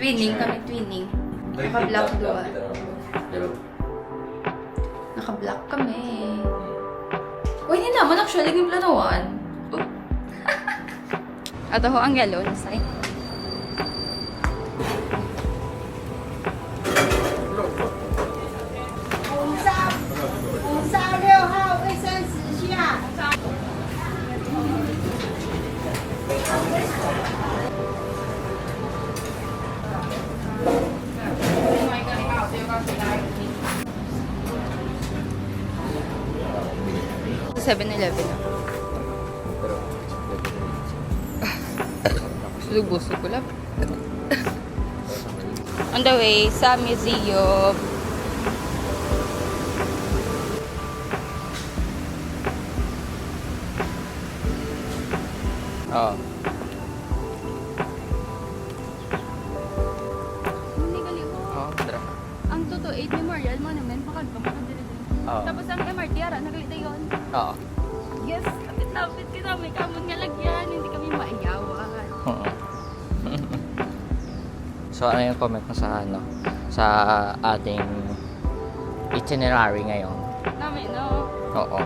Twinning kami, twinning. Naka-black doon. Naka-black kami. Uy, hindi naman actually yung planawan. Ato ho ang yellow na sign. Sa 7-Eleven na. Lubos ko lang. On the way sa museum. Oo. Hindi gali mo. Oo, tara. Ang totoo 8 Memorial Monument pakad pa makadili din. Oo. Tapos ang MRT ara nagalita yon. Oo. Yes, kapit-lapit ka namin kamon nga lagyan, hindi kami maiyawan. Oo. So, ano yung comment mo sa ano? Sa ating itinerary ngayon? Namin no. Oo.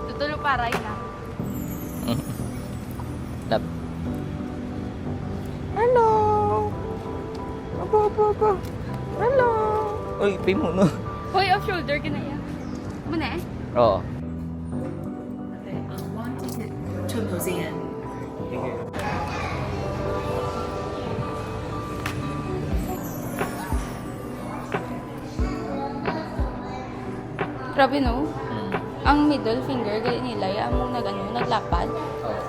Tutulo paray na. Love. Hello! Aba. Hello! Uy, pay mo no. Hoy, off shoulder ka na yan. Muna eh. Oo. to museum. Grabe no? Ang middle finger, gali nila, yung mong naglapad. Oo.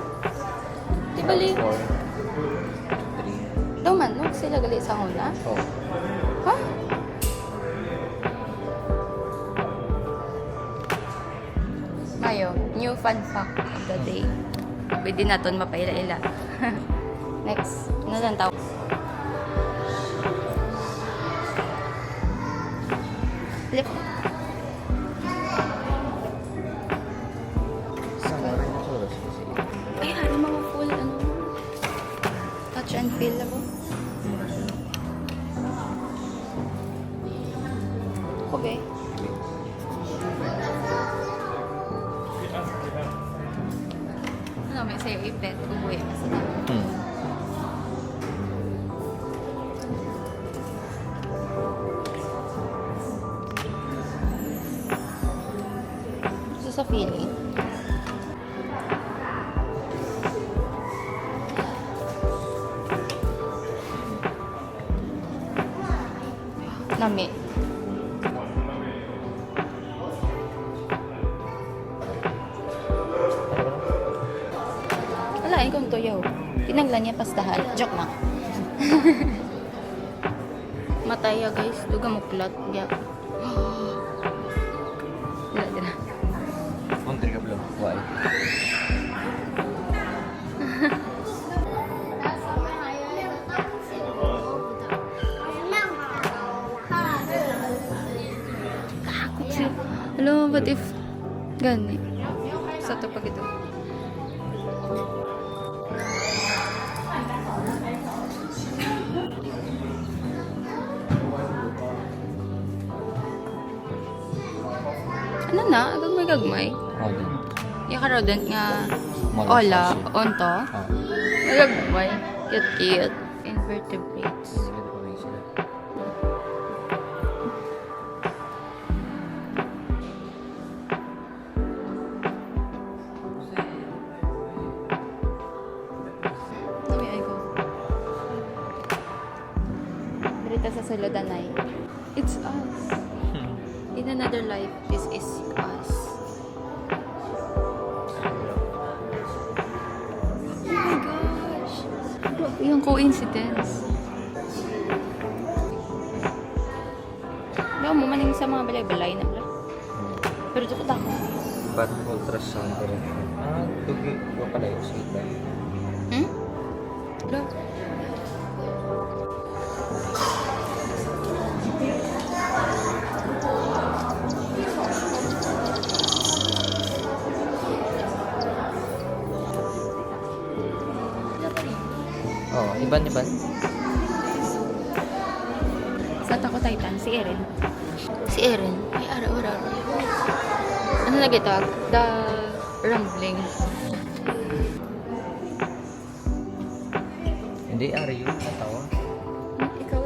Di bali, 4, 3. daw man, no? Sila gali sa una. Oo. Ha? Mayo, new fun fact of the day. Pwede naton mapaila-ila. Next, ano lang tao? Flip. Ay, hari mga full, ano, touch and feel ako. Okay. Ano, may sa'yo i-bet, ubuhay ka sa sa feeling. Nami. Wala, ikong tuyaw. Pinaglan niya pastahan. Joke lang. Mataya guys. Duga mo plot. Diyak. Wala dira. Country ka bro. Why? Hello, what if gani? Sa to pag ito. Ano na? Agagmay-gagmay. Oo din. Yung karodent nga Mono ola, fossil. onto. Oo. Agagmay. Cute-cute. Invertebrates. Dami ay ko. Berita sa Suludanay. It's us. In another life, this is us. Oh my gosh! Grabe yung coincidence. Daw mo maning sa mga balay-balay na pala. Pero ito ko tako. But ultrasound ko rin. Tugi ko pala yung sita. Hmm? Hello? Oo, iban-iban. Titan, si Eren. Si Eren. Ay, ara. Ano lagi tawag? The Rumbling. Hindi, Ari yun. Natawa. Ikaw.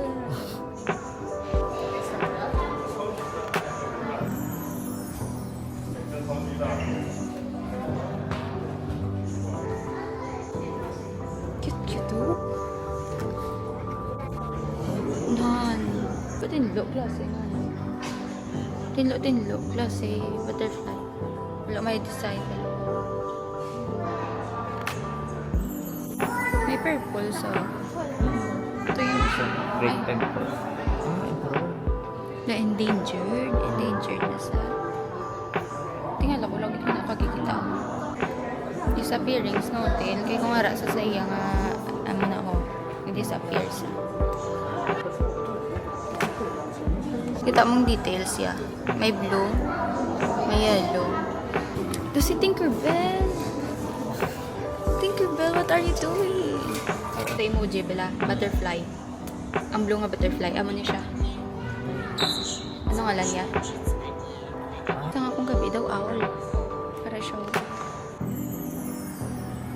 Cute oh. Nan. Patinlo klase nga. Tinlo klase butterfly. Wala may design. May purple so. Ito yung Great temple. na endangered na sa tingala ko lang ito nakakikita yung sa earrings no tail kaya kung ara sa saya nga aman ako hindi sa pierce kita mong details ya may blue may yellow ito si Tinkerbell, what are you doing? Ito emoji bala butterfly ang blue nga butterfly amo ni siya. Ano nga lang yan? Ito nga kung gabi daw owl. Para siya.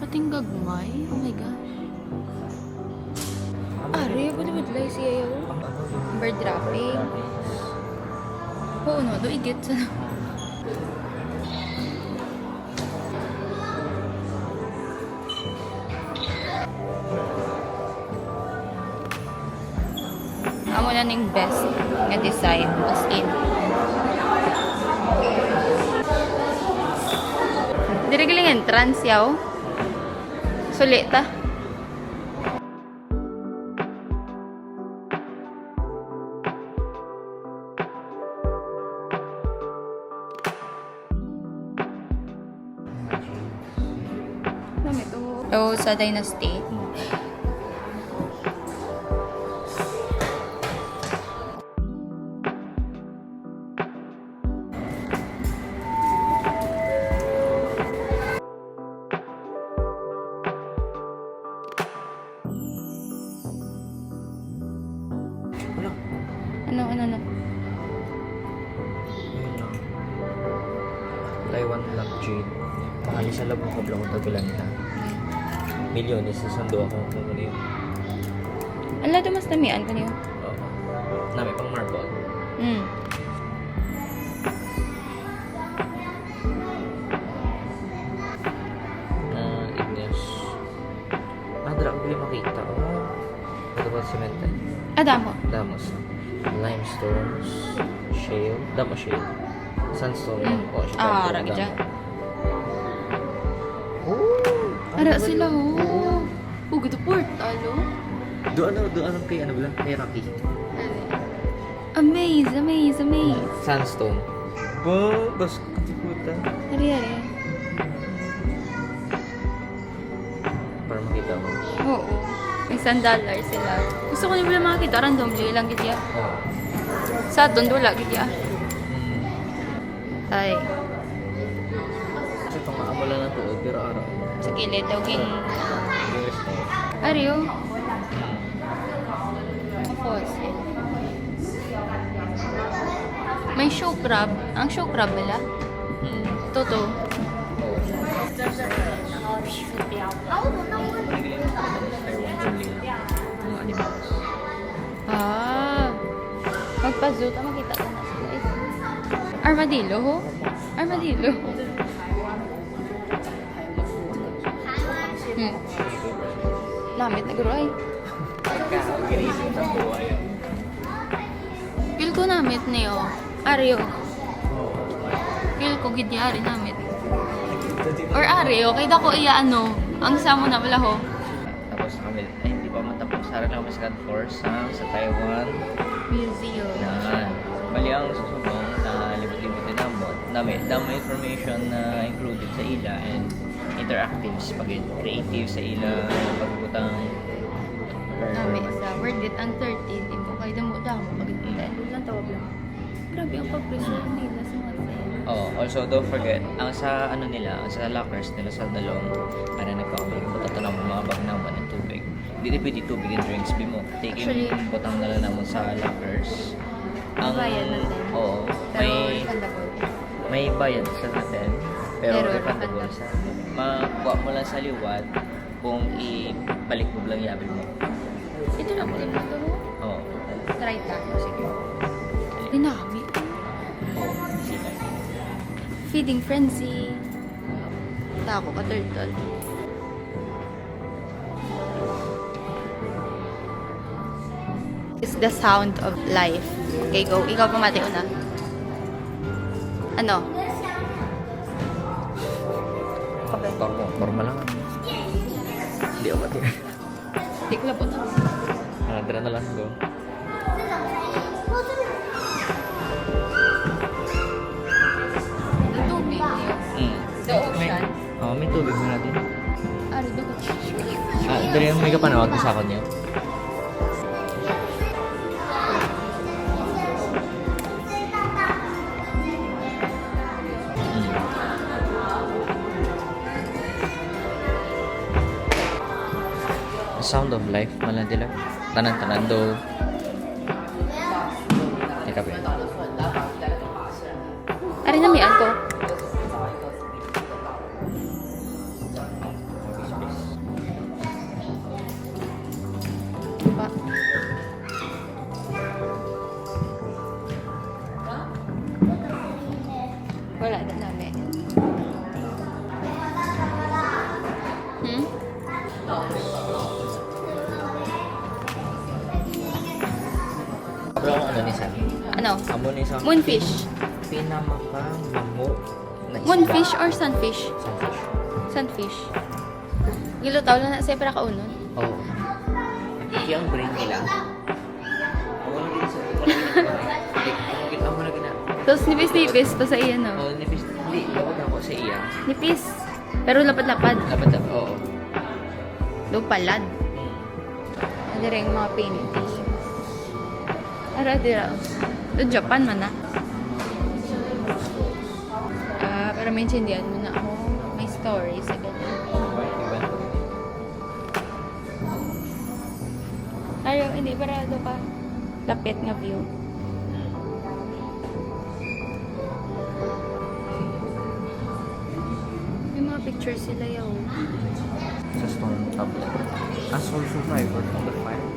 Pating gagmay? Oh my gosh. Ari, budlay siya yun. Bird dropping. Oo no, do igit sa amo na ning best nga design as in diri galing entrance yaw sulit ta dami to sa Dynasty. Ano? Ayun lang. Taiwan Black Jade. Mahali sa labong kablang ko tagulan na. Milyones sa sando ako kung ano yun. Ala, mas tamian ka niyo. Oo. Nami pang marble. Igneous. Dra ko bili makita. Ito ba sementen? Adamo. Damos. Limestones. Shale. Damo shale. Sandstone. Ragi dyan. Ara sila oh. Huwag ito portal oh. Doon kay ano ba? Kay Rocky. Amaze. Sandstone. Wow, bas katiputan. Ari. Para makita mo. Oo. May $1 sila. Gusto ko nila makakita. Random J lang gitya. Oo. Sa doon wala gitya. Ay. Ito nga amo lang na tuod pero araw. Sa kilid daw king. Yung restaurant. Ari oh. Tapos may show crab. Ang show crab nila. Toto. Magpa-zoo ta makita ko na sila. Armadillo ho? Armadillo. Namit na guroy. Feel ko namit niyo. Aryo. Feel ko gid ari namit. Or aryo kay dako iya ano, ang samo na wala ho. Tapos kami, hindi pa matapos. Sara lang kami sa course sa Taiwan. Museum. Na mali ang susubong na libot-libot din namin. Dami information na included sa ila and interactives pag creative sa ila pagbutang Nami sa word it ang 13 imo kay damo magiging lang tawag lang. Grabe ang pag-preserve nila sa mga things. Oh, also don't forget, ang sa ano nila, ang sa lockers nila sa dalong para nagpa-make buto ng mga bag naman ng tubig. Hindi pwede tubig and drinks bimo. Take Actually, butang nila naman sa lockers. Ang, Bayad man din. Oo. Pero refundable. May bayad sa hotel, pero Pero refundable sa makuha mo lang sa liwat kung ibalik mo lang yabil mo. Ito lang din mo ito. Oo. Try tayo. Sige. Dinami. Oo. Sila. Feeding frenzy. Tako ka turtle. It's the sound of life. Okay, go. Ikaw pumati una. Ano? Forma lang. Hindi ako mati. Hindi ko labot. Dara na lang, go. The tubig niyo. The ocean. May tubig mo natin. Ari, dapat. Dali yung may kapanawag sa akin niyo. Sound of life malang dila tanan-tanan do teka ba Ari, namian ko. Diba? Wala na namin. Hmm? pero ano ni Sam Ano? amo ni Sam Moonfish. pinamakanamo na isda. Moonfish or sunfish? Sunfish. Sunfish. Gilutaw lang na sa para kaunon. Oo. Yung brain nila. Wala din sa Amo na gina. Tapos nipis-nipis pa sa iya, no? Oh, nipis. Hindi, dapat ako sa iya. Nipis. Pero lapad-lapad. Dapat oo. Lupalad. Ano rin mga paintings. Ara, dira. Doon Japan man na. Para maintindihan mo na ako. May story sa ganyan. Iba. Ayaw, hindi parado ka. Lapit nga view. May mga pictures sila yaw. Sa storm tablet. As all survivors from the fire.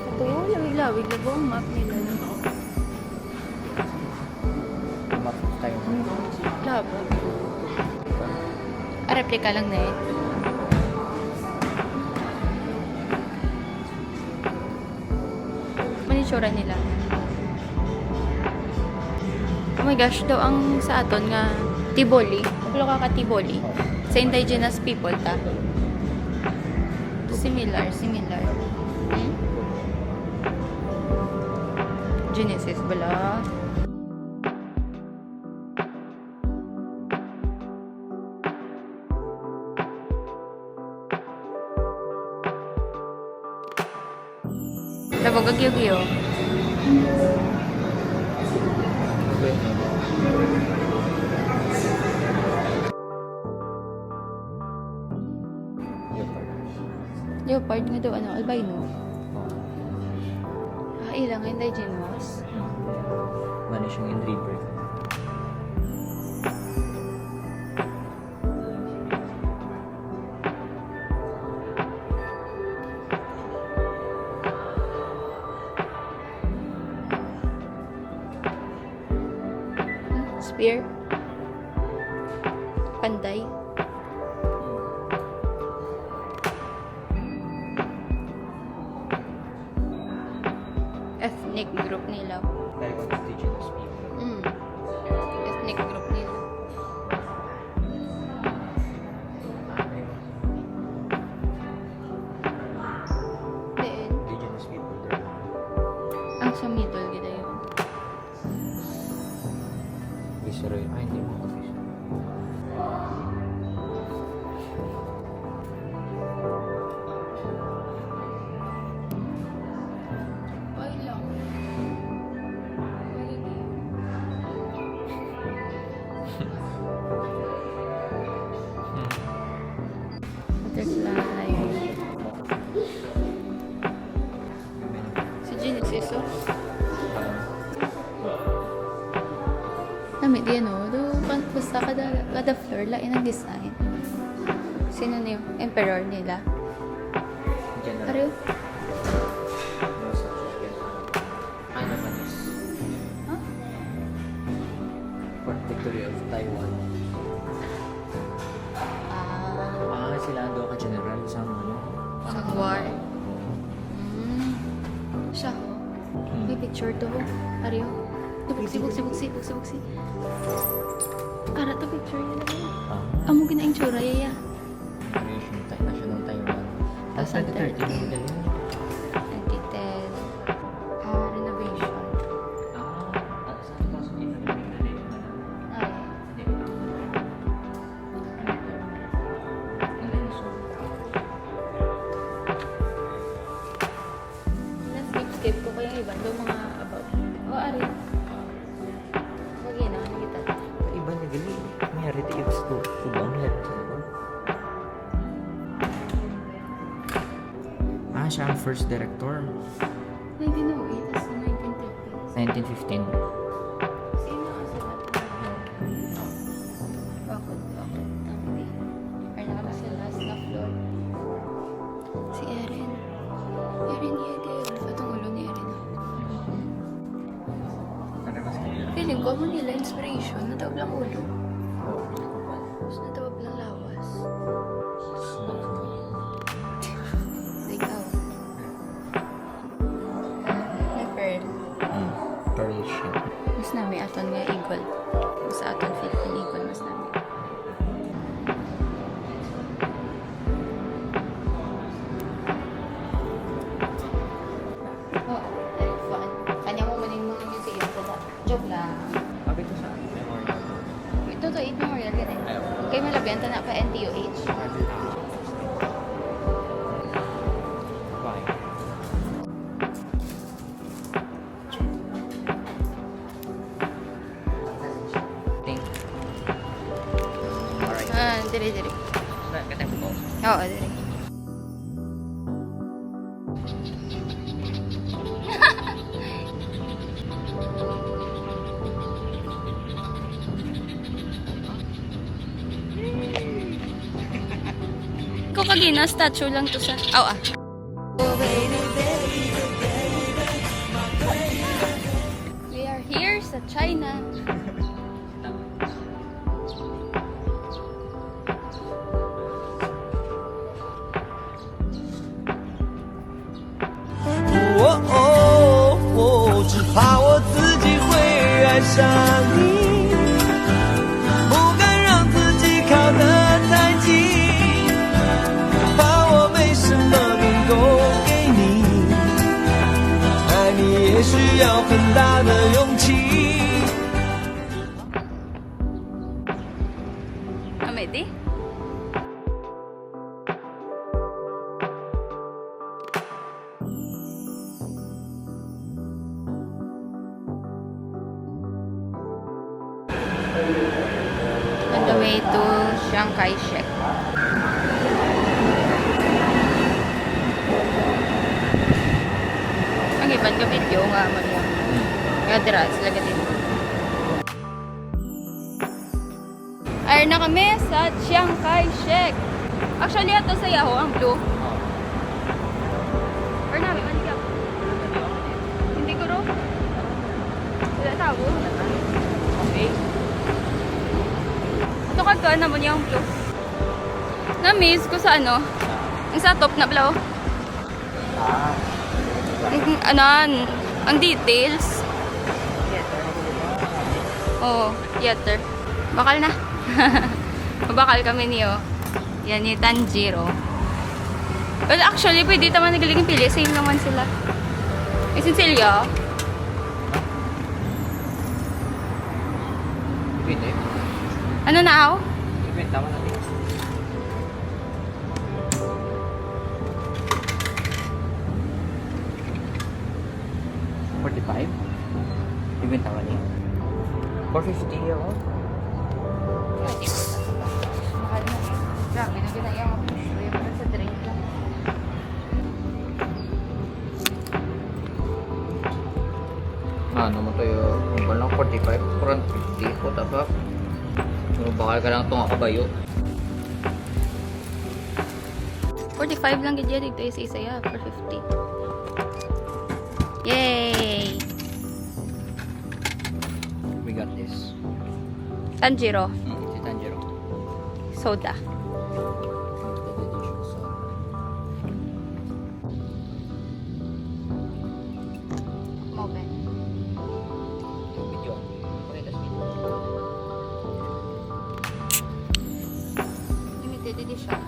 Ito, lawig-lawig na buong map nila. Mapos tayo. Labo. Replika lang na eh. Manitsura nila. Oh my gosh, daw ang sa aton nga Tiboli. Kapalo ka Tiboli. Sa indigenous people ta. Similar. Hmm? Genesis bala. Labog agyo-gyo. Leopard nga daw, ano, albino. Ilang indigenous. Vanishing in Rebirth. Spear. Panday. Ethnic group nila. Dahil indigenous people. Ethnic group nila. Then, Indigenous people there. ang sa middle gina yun. Viceroy. Hindi mo official. Ay lang. Butterfly. Si sa kada floor, lain ang design. Sino na yung emperor nila? General. Pareho? Ano naman is Huh? Fort Victory of Taiwan. Sila doon ka general sa ano? Sa war. Siya, oh. May picture to, oh. Pareho. Buksi. Ara to picture niya naman. Amo gina yung tsura, yaya. National Taiwan. Tapos 2013 yung dali. 2010. Renovation. Sa 2008 yung dali. Ay. Skip ko kaya yung iba. Doon mga about. Oh, ari. Wag yun, nakikita. Iba na gali. May heritage to. Subang heritage. Siya ang first director. 1908 as 1930s. 1915. Sino ang sulat na? Bakit? Tampi. Or nakala sa last na floor. Si Erin. Erin Yeager. Patong ulo ni Erin. Feeling ko mo nila inspiration. Natawag lang ulo. Tapos natawag lang lawas. Ikaw. Never. Parisian. Mas nami aton nga eagle. Mas aton Philippine eagle mas nami. Oh, very fun. Kanya mo maning mga museum ko na. Joke lang. Sabi ko sa memorial. Ito to, 8 memorial ganun. Ayaw. Kay malabenta na pa NTUH. Bye. Thank you. Alright. Diri. Katang po. Oo, diri. Ikaw kagina, statue lang to sa... We are here sa China.只怕我自己会爱上你，不敢让自己靠得太近，怕我没什么能够给你，爱你也需要很大的勇气。 Amedi? On the way to Chiang Kai-shek. Ang iban ka video nga mo niya. Kaya dira sila ka din. Ay na kami sa Chiang Kai-shek. Actually, ito sa Yahoo ang blue. Or namin, mali ka. Hindi ko ro. Wala tao. Okay. Ito ka naman yung blue. Na-miss ko sa ano. Ang sa top na blaw. Ang details. Oo, theater. Bakal na. Mabakal kami niyo. Yan ni Tanjiro. Well, actually, pwede naman nagaling pili. Same naman sila. Eh, Cecilia. Pwede. Ano na ako? Pwede, tama natin. $45? Ibenta ka niya? $450 ako. Mahal na. Grabe na ginaya ang puso. Yung para sa drink lang. Ano mo tayo? Kung lang 45, 450 po tapos. Pero Bakal ka lang itong kabayo. 45 lang gid dito isa-isa ya for 50. Yay! We got this. Tanjiro Si Tanjiro. soda. Mobile. Video. Okay, that's it. Limited edition.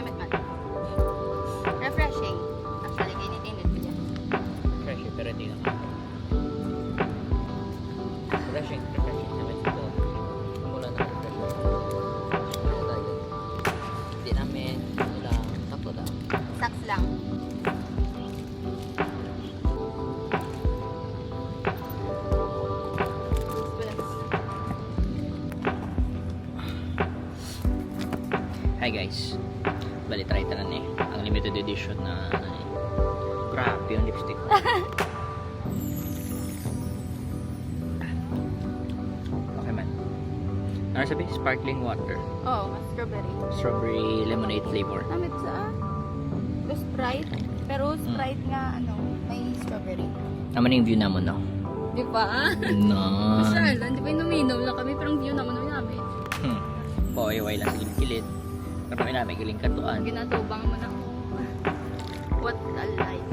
Amit man. Refreshing. Actually, ginitinit ko yan. Fresh, pero hindi naman. Refreshing naman ito. Mula na refreshing. Ano tayo? Hindi namin, tatlo lang. Saks lang. Hi guys. Bali, try tanan eh. Ang limited edition na ano eh. Grabe yung lipstick. Okay man. Ano sabi? Sparkling water. Oh, strawberry. Strawberry lemonade flavor. Namit sa the Sprite. Pero Sprite nga, ano, may strawberry. Naman yung view naman, no? Di ba? No. Masyadon, di ba inuminom lang kami, pero ang view naman namin. Pawai-wai lang sa gilid-gilid. Pero may namin galing katuan. Ginatubang mo na. What a life.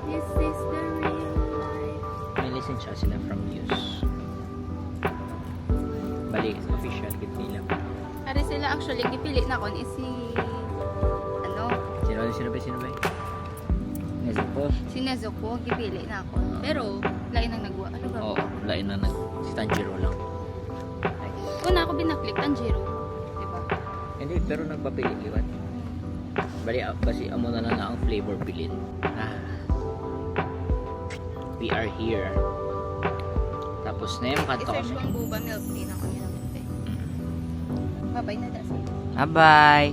This is the real life. May lisensya sila from Muse. Bali, official git nila. Ari sila actually, gipili na kon is si ano, Sino ba? Nezuko. si Nezuko, gipili na ako. Pero, lain ang nagwa. Ano ba? Oo, lain na si Tanjiro lang. Una ako binaklik, Tanjiro. Diba? Hindi, pero nagpapili liwat. Bali, kasi amo na ang flavor bilin. We are here. Tapos na yung kanto I-search kami. ko ang boba milk tea na ko yun. Bye-bye na dasi. Bye-bye!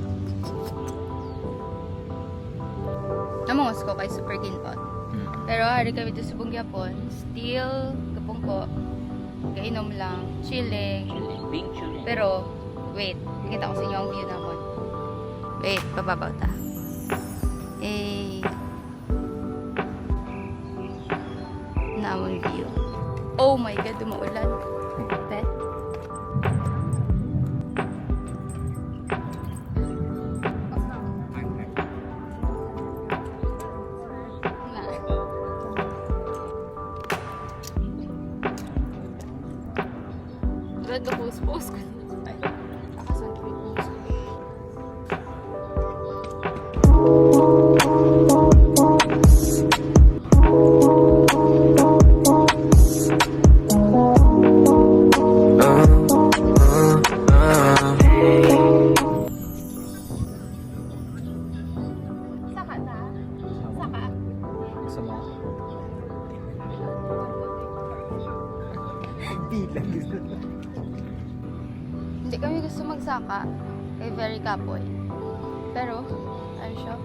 Namungos ko kay Super Ginpot. Pero hari kami dito sa Bungyapon, still kapungko, kainom lang, chilling. Pink chili. Pero, wait, nakita ko sa inyo ang view naman. Wait, pababaw ta. Eh, namon view. Oh my God, dumaulan. Bet. Red the post ko. Nakasan ko yung post. Saka na. Saka. Gusto mo? Hindi kami gusto magsaka kay Very Kapoy. Pero, ano siya?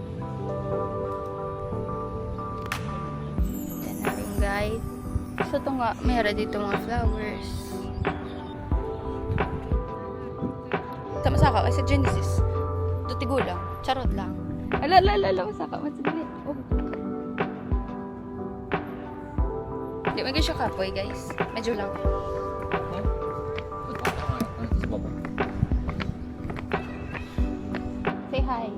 Yan na rin guide. So ito nga, mayroon dito mga flowers. Sa masaka kasi Genesis. Tutigo lang. Charot lang. Ala, masaka. Masigli. Oh. Hindi, may siya kapoy guys. Medyo lang. Sa baba. Say hi.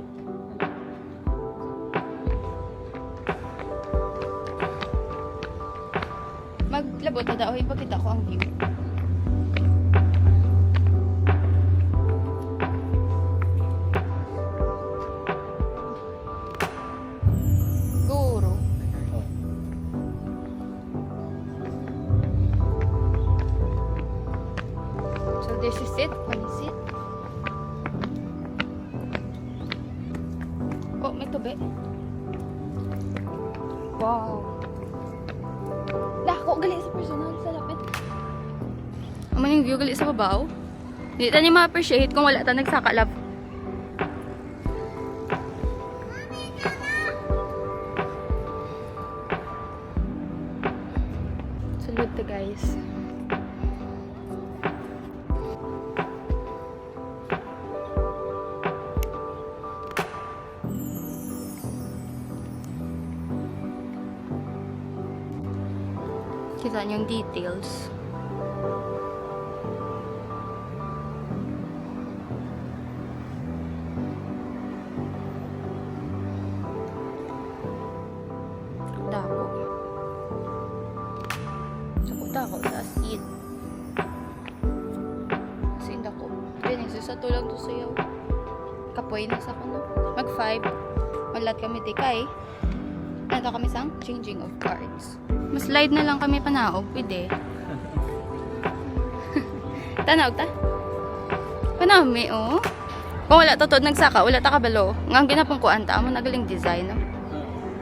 Maglabot na daw. Ipakita ko ang view. Guru. So this is it. What is it? Oh, may tubig. Wow. Dako, gali sa personal, sa lapit. Aman yung view, gali sa babaw. Hindi ta ni ma-appreciate kung wala ta nagsakalab. So makita yung details. Dako. Dako sa asin. Asin dako. Ganyan, sa tulang to sayaw. Kapoy na sa kuno. Mag-5. Malat kami di kay. Nandito kami sang changing of cards. Mas slide na lang kami panaog. Pwede. Tanaog ta? Panami, oh. Kung wala to nagsaka, wala ta kabalo. Nga ginapungkuan ta, amo nagaling design, no?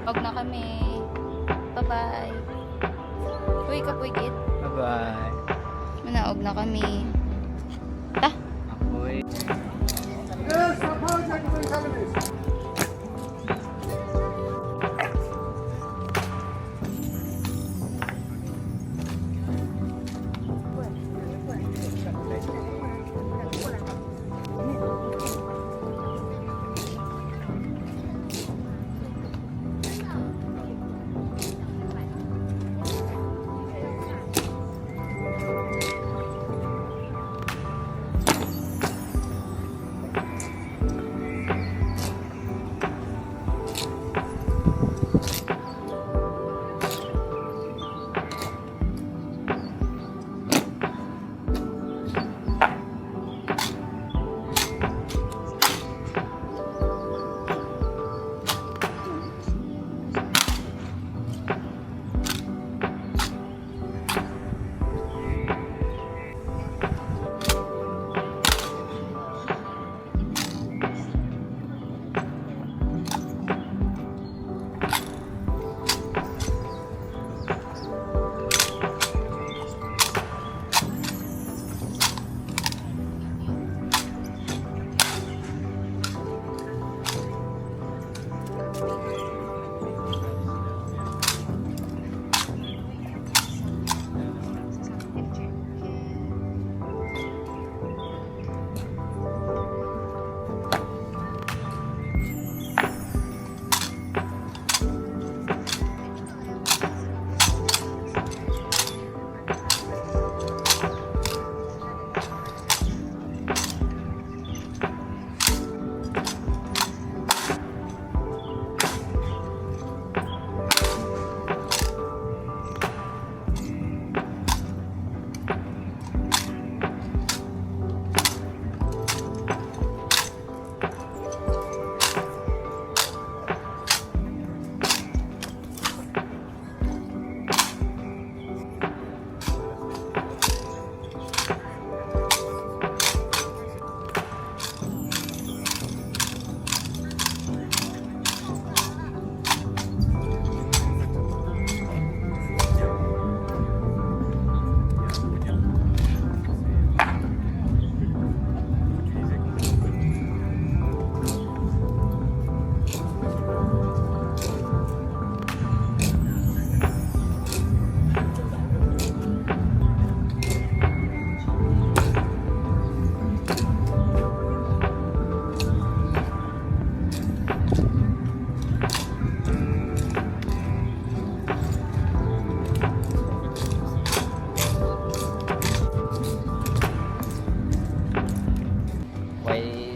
Huwag na kami. Bye-bye. Uy, kapoy kit. Bye-bye. Manaog na kami. Ta? Apoy.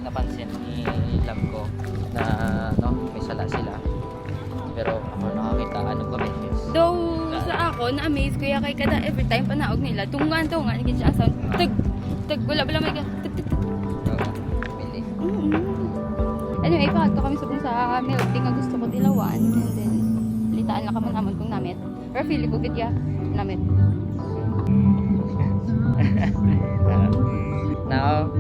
Napansin ni love ko na may sala sila, pero ako nakakita ano kami is Though sa ako, na-amaze ko ya kay kada every time panaog nila. Tungan, naging siya sound. Tag, wala may tag. Pili. Anyway, pagto kami sa milk tea nga gusto ko dilawan. And then, litaan lang kamo naman kung namit. Pero feeling ko good ya, namit. Now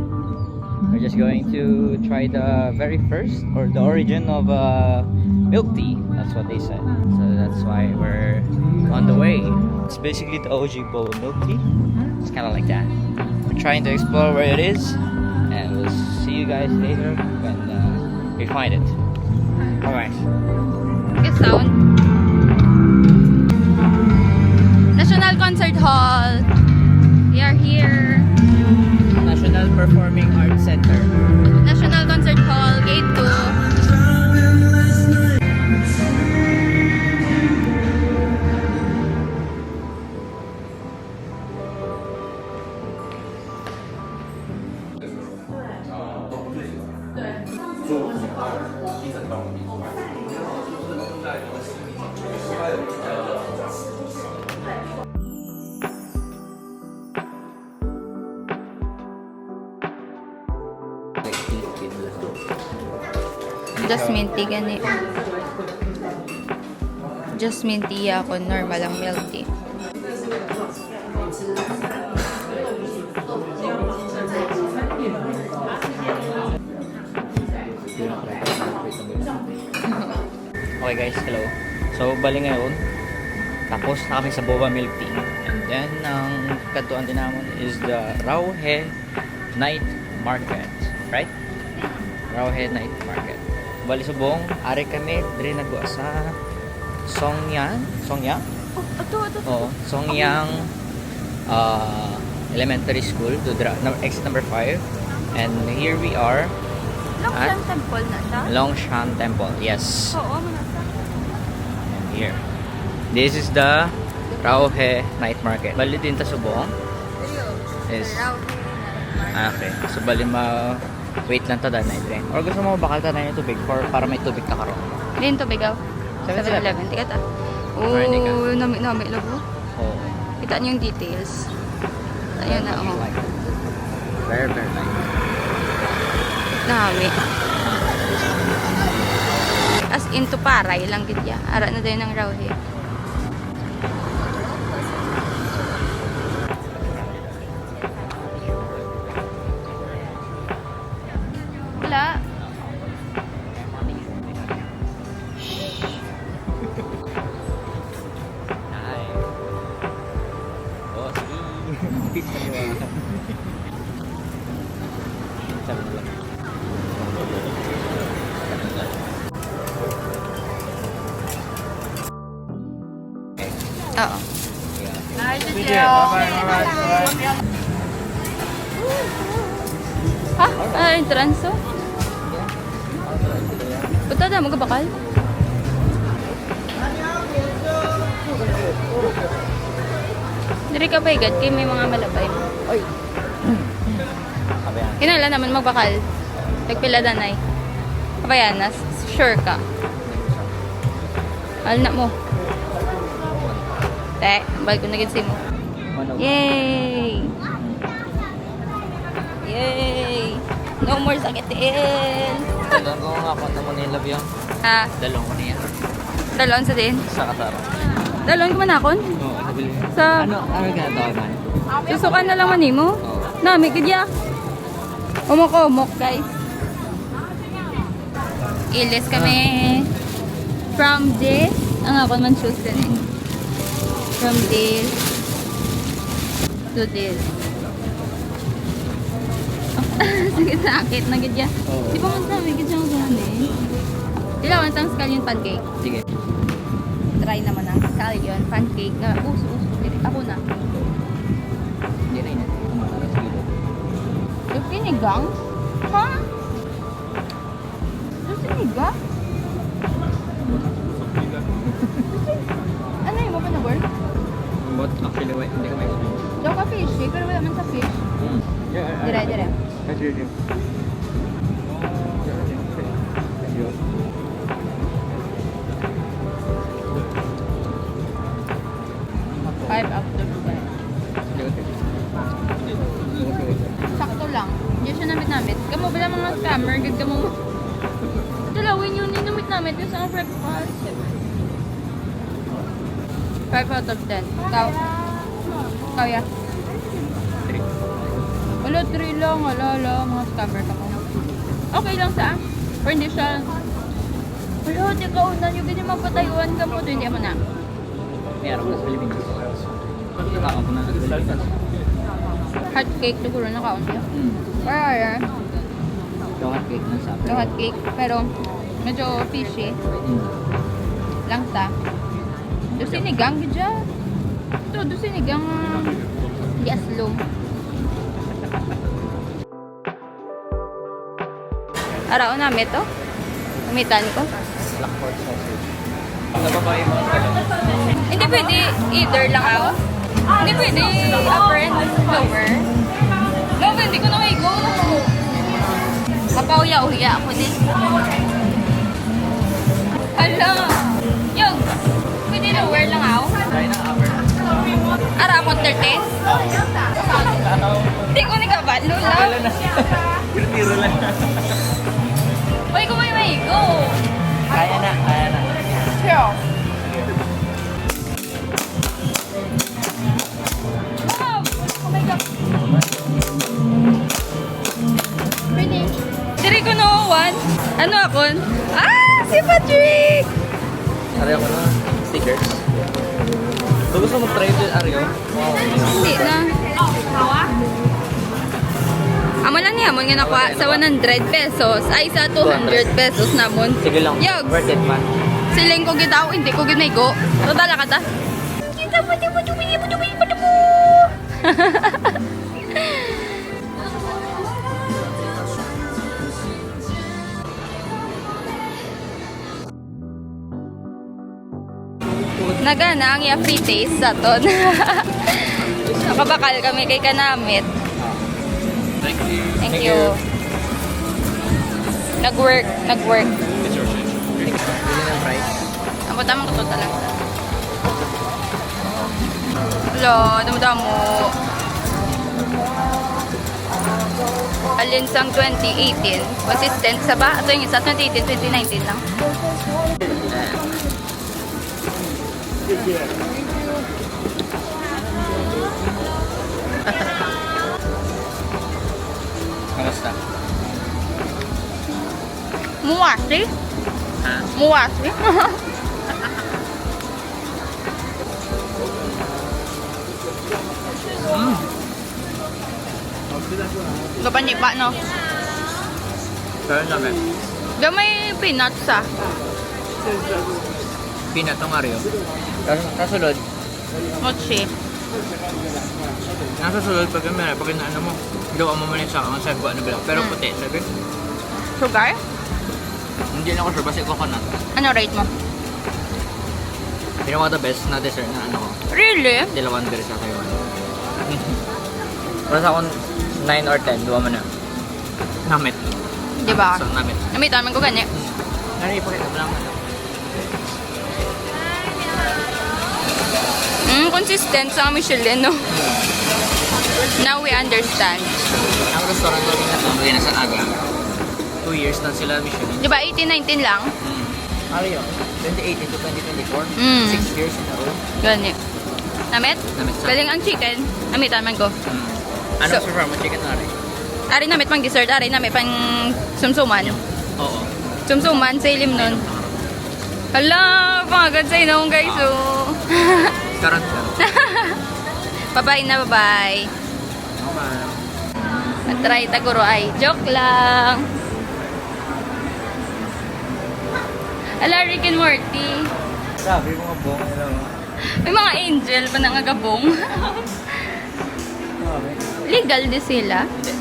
we're just going to try the very first or the origin of milk tea. That's what they said. So that's why we're on the way. It's basically the OG bowl of milk tea. It's kind of like that. We're trying to explore where it is, and we'll see you guys later when we find it. Alright. Good sound. National Concert Hall. We are here. National Performing Arts Center. National Concert Hall, Gate 2. Jasmine tea gani. Jasmine tea ako, normal ang milk tea. Okay guys, hello. So, bali ngayon, tapos na kami sa boba milk tea. And then, ang katuan din namin is the Rauhe Night Market. Right? Rauhe Night Market. Bali subong, ari kami, diri nagwa sa Songyang? Songyang? Ito. Oo, Songyang Elementary School, Dudra, exit number 5. And here we are at Longshan Temple na siya? Longshan Temple. Yes. Oo, mga sa. Here. This is the Rauhe Night Market. Bali din ta subong. Is okay. So bali wait lang ta danay dire. Or gusto mo bakal ta na tubig para may tubig ta karon. Din to bigaw. 7-Eleven. 7-Eleven. Tikat ah. Morning, Oo, nami labo. Oh. Kita niyo yung details. Ayun na, oh. Like very nice. Nami. As into paray lang gidya. Ara na din ng Rauhe. Wala. Hi. Oh, sige. Peace na niyo. Sabi mo lang. Oo. Ha? Entrance oh? Punta na mo bakal? Diri ka pa igad kay may mga malabay. Oy. Kabayan. Kinala naman magbakal. Nagpila danay. Kabayanas, sure ka. Al na mo. Te, balik ko na gid mo. Yay! Yay! No more sakitin! Dalawang ko nga kung mo nilab yan. Ha? Dalawang ko niya. Dalon sa din? Sa kasara. Dalon ko manakon? Oo, nabili. Sa... Ano ginatawa man? Susukan na lang man mo? Oo. Nami, kidya. Umok guys. Ilis kami. From this. Ang ako man choose din eh. From this to this. Sige, sakit na gidya. Oo. Di ba man sabi, gidya ko gano'n eh. Dilawan sang scallion pancake. Sige. Try naman ang scallion pancake na uso-uso. Ako na. Hindi na yun. Sige. Yung sinigang? Ha? Yung sinigang? Ano yung mo pa na board? But actually, wait, hindi ka may explain. Daw ka fish eh, pero wala man sa fish. Dire. That's your dream. Five after 5. Sakto lang. Hindi siya namit-namit. Kamo ba lang mga scammer? Gid kamo. Dalawin yun, ninamit-namit yung sa breakfast. 5 out of 10. Ikaw? Kaya? 3. Wala, 3 lang. Wala, mga scammer ka mo. Okay lang sa? Or hindi siya? Wala, di ka unan. Yung ganyan magpatayuan ka mo. Ito hindi mo na. Meron ko sa Pilipinas. Nakakaon ko na sa Pilipinas. Hot cake siguro nakaon siya. Kaya, Yung hot cake na sa yung hot cake. Pero, medyo fishy. Langsa. Doon sinigang, gidya. Ito, doon sinigang. Yaslong. Araw namin ito. Umitan ko. Blackboard sausage. Sa babae mo. Hindi pwede either lang ako. Hindi pwede upper and lower. No, hindi ko na may go. Kapauya-uya ako din. Hindi ko nikabalo lang. Kailan na? Tiro-tiro lang. Uy, kumay go. Kaya na, kaya na. Wow! Oh my God. Finish. Diri ko no one. Ano ako? Ah! Si Patrick! Aryo ko na. Stickers. So gusto mo try din Aryo? Wow. Hindi na. Amo lang niya mo nga nakuha sa 100 pesos ay sa 200 pesos namon. Sige lang. Yog. Worth it man. Siling ko gitaw, hindi ko ginay ko. So dala ka ta. Kita mo, di mo. Nagana ang iya free taste sa ton. Nakabakal kami kay kanamit. Thank you. Thank you. Nag-work. It's your change. Hindi na price. Ako tamang totoo talaga. Hello, damo-damo. Alin sang 2018. Consistent sa ba? Ito yung isa 2018, 2019 lang. Kamusta? Muwasli? Ha? Muwasli? Kapanipa, no? Pero namin. Gamay peanuts ah. Peanut ang Aryo. Kasulod. Mochi. Nasa sulod pag ano mo, gawa mo man yung sa ang sagwa na bilang. Pero puti, sabi. Sugar? Hindi na ako sure, basta coconut. Ano rate mo? Pinaka the best na dessert na ano ko. Really? Dilawan diri sa Taiwan. Para sa akong 9 or 10, duwa mo na. Namit. Di ba? So, namit. Namitan man ko ganyan. Ano ipakita mo lang. Consistent sa Michelin, no? Now we understand. Ang restaurant ko rin na ito, na sa Aga. 2 years na sila Michelin. Di ba 18-19 lang? Ano yun? 2018 to 2024? 6 years in a row. Ganyan. Namit? Namit sa... Galing ang chicken. Namitan man ko. Ano So- sa farm? Chicken na rin? Ari namit pang dessert. Ari namit pang sumsuman. Oo. Sumsuman sa ilim nun. Hala, pangagad sa inong guys, oh. Karon ka. Bye-bye na, bye-bye. Matry taguro ay joke lang. Ala, Rick and Morty. Sabi mo nga buong alam mo. May mga angel pa nangagabong. Legal din sila. Hindi.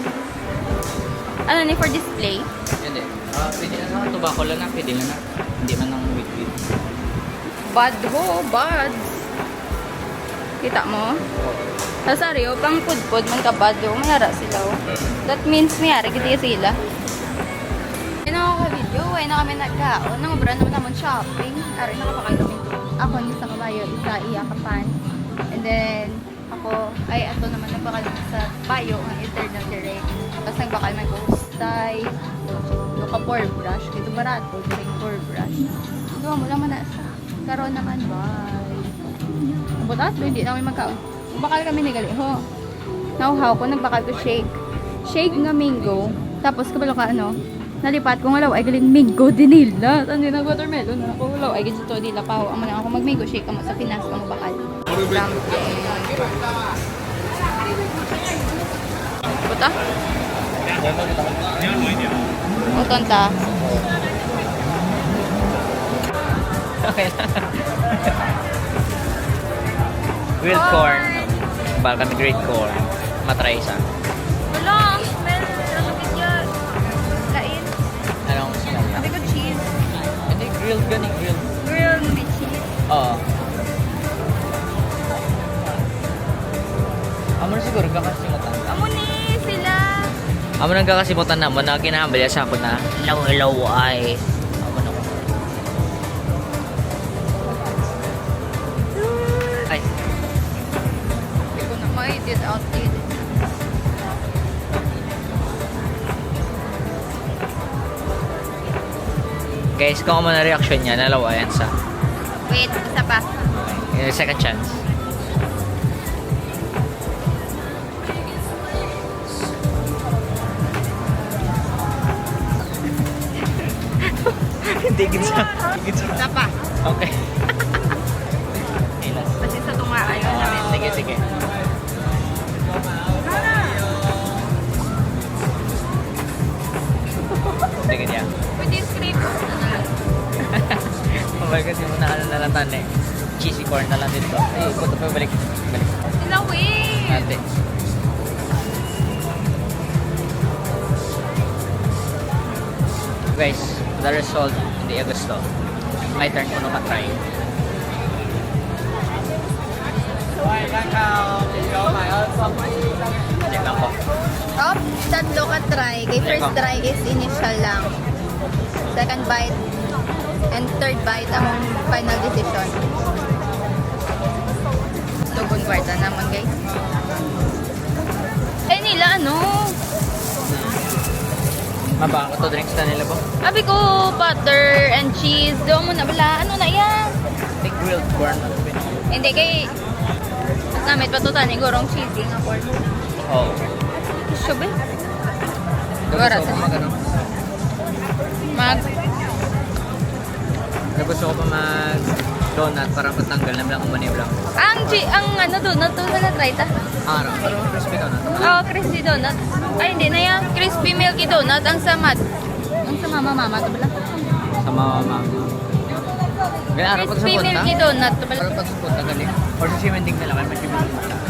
Ano ni for display? Hindi. Pwede na sa tobacco lang na. Pwede na. Hindi man ng wheat. Bad ho, bad. Kita mo? Kasaryo, pang pud-pud man ka bad ho. Mayara sila ho. That means mayara giti sila. Ay nakaka-video, ay na kami nagkaon. Nangobra naman naman shopping. Ari nakapakal kami. Ako ni sa kabayo, isa iyakapan. And then, ako, ay ato naman nagbakal sa bayo, ang eternal direct. Tapos nagbakal may gustay. Luka pour brush. Kito barato, drink pour brush. Gawa mo lang na sa karoon naman, bye. Abot ato, hindi na kami magkaon. Bakal kami nigali, ho. Nauhaw ko, nagbakal ko shake. Shake nga mango. Tapos kabalo ka ano, nalipat ko ngalaw ay galing mango dinila. Ano na watermelon na ako ngalaw ay galing to dila pa ho. Amo na ako mag mango shake amo sa Pinas kamo bakal. Buta? Uton ta. Okay. Grilled corn. Baka kami grilled corn. Matry isa. Wala, smell. Nakakit yan. Lain. Anong smell na? Hindi ko cheese. Hindi, grilled gani, grilled. Grilled with cheese. Oo. Amo na siguro kakasimutan. Amo ni sila. Amo nang kakasimutan na mo na kinahambal sa ako na hello ay. Amo na ko. Ay. Hindi ko na maitit Guys, kung ano na reaction niya, nalawa yan sa Wait, isa pa. second chance. Hindi gitsa. Isa pa. Okay. Ilas. Kasi sa tunga, ayaw namin. Sige, sige. Hindi ganyan. Pwede script. Oh my God, yung unahan na lang tan eh. Cheesy corn na lang dito. Ay, punta pa balik. Balik. Sila, wait. Ate. Guys, the result in the Agosto. My turn ko nung ka-try. Tingnan ko. Top, tatlo ka try. Kay first try is initial lang. Second bite and third bite ang final decision. Tugon kwarta naman, guys. Eh nila, ano? Mabaka to drinks na nila po. Sabi ko, butter and cheese. Doon mo na bala. Ano na yan? Big grilled corn na ito. Hindi, kay... Namit pa ito tani, gurong cheesy nga corn. Oo. Sube. Gusto ko pa Mag... Gusto ko pa mag donut para matanggal na lang umani lang. Ang ano donut to na try ta? Araw. Pero crispy donut. Oh, crispy donut. Ay, hindi na yan. Crispy milky donut. Ang samad. Ang sa mama to bala. Sa mama. Kaya araw pag Crispy supot milky na. donut to bala. Araw pag supot na galing. Or sa simending na lang. May simending na lang.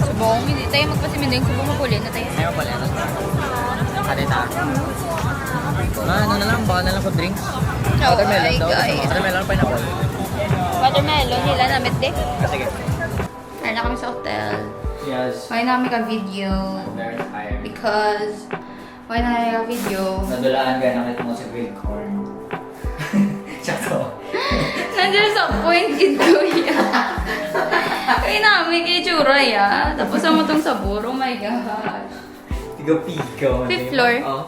Subong. Hindi tayo magpasiminding. Subong mapuli na tayo. Ayaw pala. Ate ta. Ano na lang. Baka na lang ko drinks. Watermelon. ay, Daw ko guys. sa watermelon pineapple. Watermelon. Hila namit de. Sige. Kaya na kami sa hotel. Yes. Kaya namin ka-video. Very tired. Because... Kaya namin ka-video. Nadulaan ka nakita mo sa grilled corn. Tsaka. Nandiyan sa point ito yan. Kaya namin kay Chura ya. Tapos ang matong sabor. Oh my gosh. Tiga-pigaw. Fifth floor. Oo.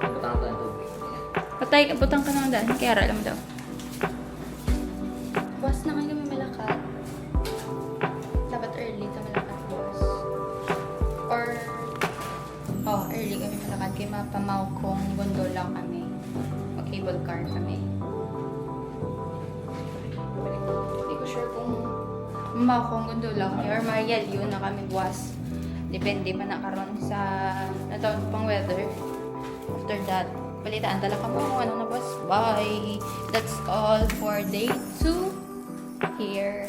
Putang ko ng tubig. Patay ka, butang ka naman dahil. Kaya alam daw. Buwas na kayo kami malakad. Dapat early ka malakad buwas. Or, early kami malakad. Kaya mapamaw kong gondol lang kami. Mag-cable car kami. Hindi ko sure kung mamaw kong gondol lang kami or mayalyo na kami buwas. Depende pa na karon sa natawag pang weather. After that, balitaan talaga mo ano na boss. Bye! That's all for day 2 here.